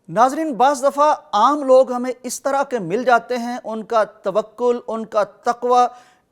नाज़रीन, बाज़ दफ़ा आम लोग हमें इस तरह के मिल जाते हैं, उनका तवक्कुल, उनका तक़वा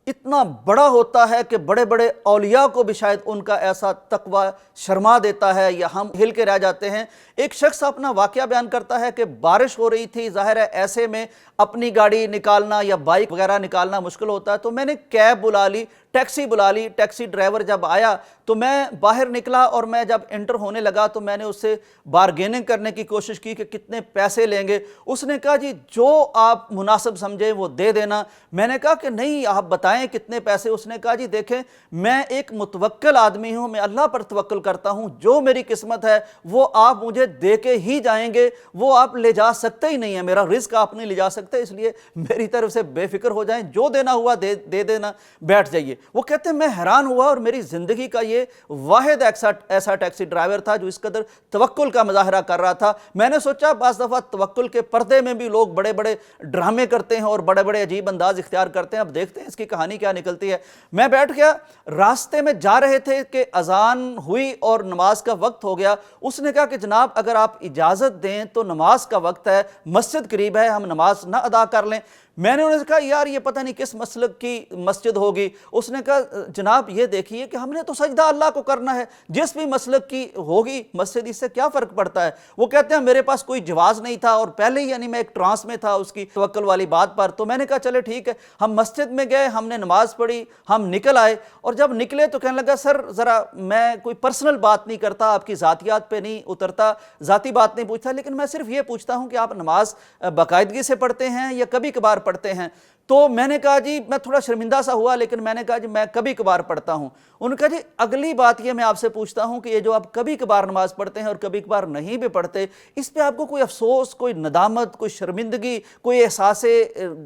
इतना बड़ा होता है कि बड़े बड़े औलिया को भी शायद उनका ऐसा तक़वा शर्मा देता है या हम हिल के रह जाते हैं। एक शख्स अपना वाक़या बयान करता है कि बारिश हो रही थी, ज़ाहिर है ऐसे में अपनी गाड़ी निकालना या बाइक वगैरह निकालना मुश्किल होता है, तो मैंने कैब बुला ली, टैक्सी बुला ली। टैक्सी ड्राइवर जब आया तो मैं बाहर निकला और मैं जब एंटर होने लगा तो मैंने उससे बारगेनिंग करने की कोशिश की कि कितने पैसे लेंगे। उसने कहा जी जो आप मुनासिब समझे वो दे देना। मैंने कहा कि नहीं, आप बताएं कितने पैसे। उसने कहा जी देखें, मैं एक मुतवक्किल आदमी हूँ, मैं अल्लाह पर तवक्कुल करता हूँ, जो मेरी किस्मत है वो आप मुझे दे के ही जाएंगे, वो आप ले जा सकते ही नहीं है, मेरा रिस्क आप नहीं ले जा सकते, इसलिए मेरी तरफ से बेफिक्र हो जाएं, जो देना हुआ दे देना, बैठ जाइए। वो कहते हैं मैं हैरान हुआ और मेरी ज़िंदगी का ये वाहिद ऐसा टैक्सी ड्राइवर था जो इस कदर तवक्कुल का मुजाहरा कर रहा था। मैंने सोचा बाज़ दफ़ा तवक्कुल के पर्दे में भी लोग बड़े बड़े ड्रामे करते हैं और बड़े बड़े अजीब अंदाज इख्तियार करते हैं। अब देखते हैं इसकी कहानी क्या निकलती है। मैं बैठ गया, रास्ते में जा रहे थे कि अजान हुई और नमाज का वक्त हो गया। उसने कहा कि जनाब अगर आप इजाज़त दें तो नमाज का वक्त है, मस्जिद करीब है, हम नमाज ना अदा कर लें। मैंने उन्हें कहा यार ये पता नहीं किस मसलक की मस्जिद होगी। उसने कहा जनाब ये देखिए कि हमने तो सजदा अल्लाह को करना है, जिस भी मसलक की होगी मस्जिद, इससे क्या फ़र्क पड़ता है। वो कहते हैं मेरे पास कोई जवाज़ नहीं था और पहले ही यानी मैं एक ट्रांस में था उसकी तवक्कुल वाली बात पर। तो मैंने कहा चले ठीक है। हम मस्जिद में गए, हमने नमाज़ पढ़ी, हम निकल आए और जब निकले तो कहने लगा सर ज़रा मैं कोई पर्सनल बात नहीं करता, आपकी ज़ातियात पे नहीं उतरता, ज़ाती बात नहीं पूछता, लेकिन मैं सिर्फ ये पूछता हूँ कि आप नमाज बाकायदगी से पढ़ते हैं या कभी कभार पढ़ते हैं। तो मैंने कहा जी मैं थोड़ा शर्मिंदा सा हुआ, लेकिन मैंने कहा जी मैं कभी कभार पढ़ता हूँ। उन्होंने कहा जी अगली बात ये मैं आपसे पूछता हूँ कि ये जो आप कभी कभार नमाज पढ़ते हैं और कभी कभार नहीं भी पढ़ते, इस पे आपको कोई अफसोस, कोई नदामत, कोई शर्मिंदगी, कोई एहसास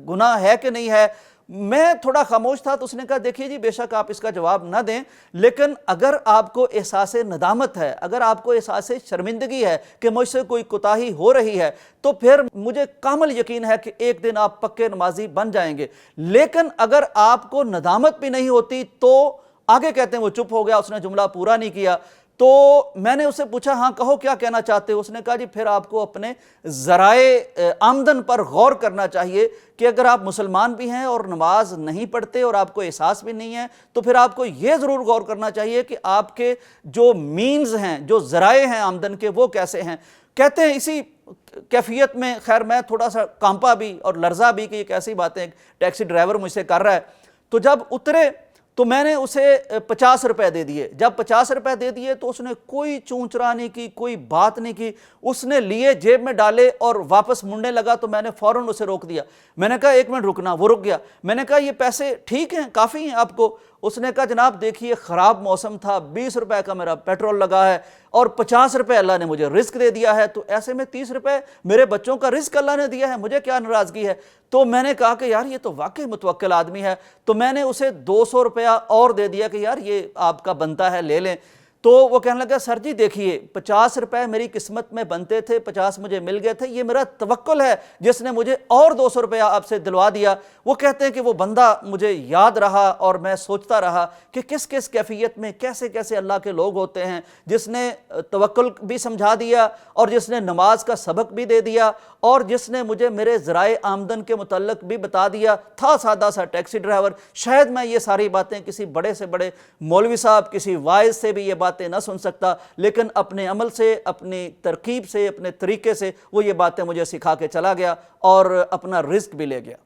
गुनाह है कि नहीं है। मैं थोड़ा खामोश था। तो उसने कहा देखिए जी बेशक आप इसका जवाब ना दें, लेकिन अगर आपको एहसास नदामत है, अगर आपको एहसास शर्मिंदगी है कि मुझसे कोई कोताही हो रही है, तो फिर मुझे कामल यकीन है कि एक दिन आप पक्के नमाजी बन जाएंगे। लेकिन अगर आपको नदामत भी नहीं होती तो आगे कहते हैं वो चुप हो गया, उसने जुमला पूरा नहीं किया। तो मैंने उससे पूछा हाँ कहो क्या कहना चाहते हो। उसने कहा जी फिर आपको अपने ज़राए आमदन पर गौर करना चाहिए कि अगर आप मुसलमान भी हैं और नमाज नहीं पढ़ते और आपको एहसास भी नहीं है, तो फिर आपको ये ज़रूर गौर करना चाहिए कि आपके जो मीन्स हैं, जो ज़राए हैं आमदन के, वो कैसे हैं। कहते हैं इसी कैफियत में खैर मैं थोड़ा सा कांपा भी और लर्जा भी कि ये कैसी बातें टैक्सी ड्राइवर मुझसे कर रहा है। तो जब उतरे तो मैंने उसे 50 रुपए दे दिए। जब 50 रुपए दे दिए तो उसने कोई चूंचरा नहीं की, कोई बात नहीं की, उसने लिए जेब में डाले और वापस मुड़ने लगा। तो मैंने फौरन उसे रोक दिया। मैंने कहा एक मिनट रुकना। वो रुक गया। मैंने कहा ये पैसे ठीक हैं, काफ़ी हैं आपको। उसने कहा जनाब देखिए ख़राब मौसम था, 20 रुपए का मेरा पेट्रोल लगा है और 50 रुपए अल्लाह ने मुझे रिस्क दे दिया है, तो ऐसे में 30 रुपए मेरे बच्चों का रिस्क अल्लाह ने दिया है, मुझे क्या नाराज़गी है। तो मैंने कहा कि यार ये तो वाकई मुतवक्किल आदमी है। तो मैंने उसे 200 रुपया और दे दिया कि यार ये आपका बनता है, ले लें। तो वो कहने लगा सर जी देखिए 50 रुपए मेरी किस्मत में बनते थे, 50 मुझे मिल गए थे, ये मेरा तवक्कुल है जिसने मुझे और 200 रुपया आपसे दिलवा दिया। वो कहते हैं कि वो बंदा मुझे याद रहा और मैं सोचता रहा कि किस किस कैफियत में कैसे कैसे अल्लाह के लोग होते हैं, जिसने तवक्कुल भी समझा दिया और जिसने नमाज का सबक भी दे दिया और जिसने मुझे मेरे ज़राए आमदन के मुतल्लिक भी बता दिया। था सादा सा टैक्सी ड्राइवर। शायद मैं ये सारी बातें किसी बड़े से बड़े मौलवी साहब, किसी वाइज से भी ये बातें ना सुन सकता, लेकिन अपने अमल से, अपनी तरकीब से, अपने तरीके से वो ये बातें मुझे सिखा के चला गया और अपना रिस्क भी ले गया।